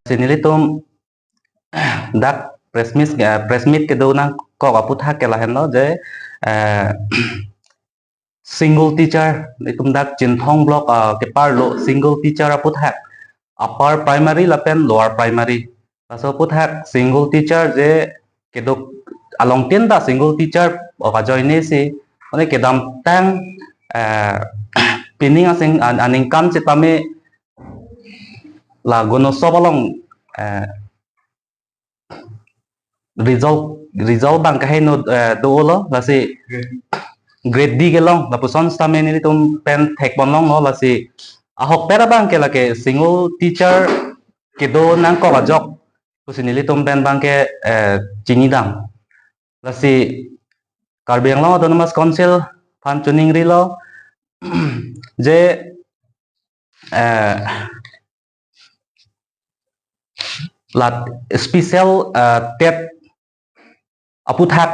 sinilitum dak presmit ke do nang ko aphuthak ke lahen lo je single teacher litum dak jinthong block ke par lo single teacher aphuthak upper primary lapen lower primary so aphuthak single teacher je ke do along tin da single teacher ka join si one ke dam tang pining asing aning kam chitame la gono sobalong result bang kahe no do lo la si grade D ke long la puson stame ni tum pen thek bon long lo la si ahok pera bang ke la ke single teacher ke do nang ko ka jok pusinili tum pen bang ke chini dang la si Karbi Anglong Autonomous Council fan tuning ri lo je lat special tet aphuthak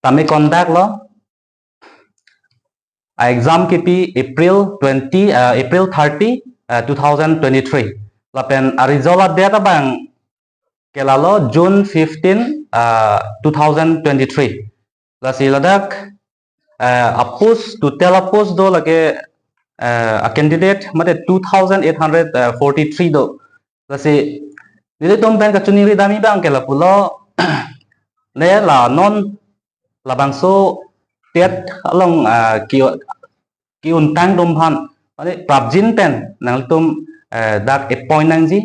tame conduct lo exam KP April 30 2023 lapen result data bang kelalo June 15 2023 la si ladak apus to tell apus do lage a candidate mate 2843 do la si nile tom ben ka chuni ri dami bang kela pulo le la non la bangso tiet along ki untang dom han ane prabjin pen nang tum dak a point nang ji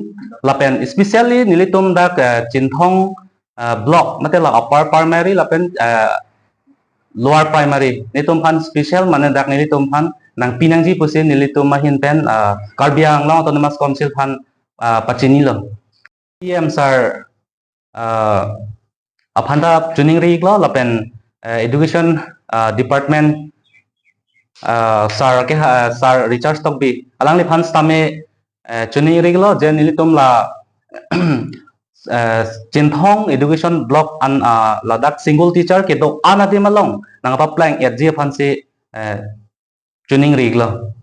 lapen especially nilitum dak chinthong block mate la upper primary lapen lower primary nitum han special mane dak nilitum han nang pinang ji pusin nilitum mahin pen Karbi Anglong Autonomous Council han pachini lo PM sir aphanda tuning ri lo lapen education department sir Richard Stockby alang li phan stame tuning ri lo je nilitum la Chinthong education block an ladak single teacher ke do anati malong nang pa plank at je phan si tuning ri lo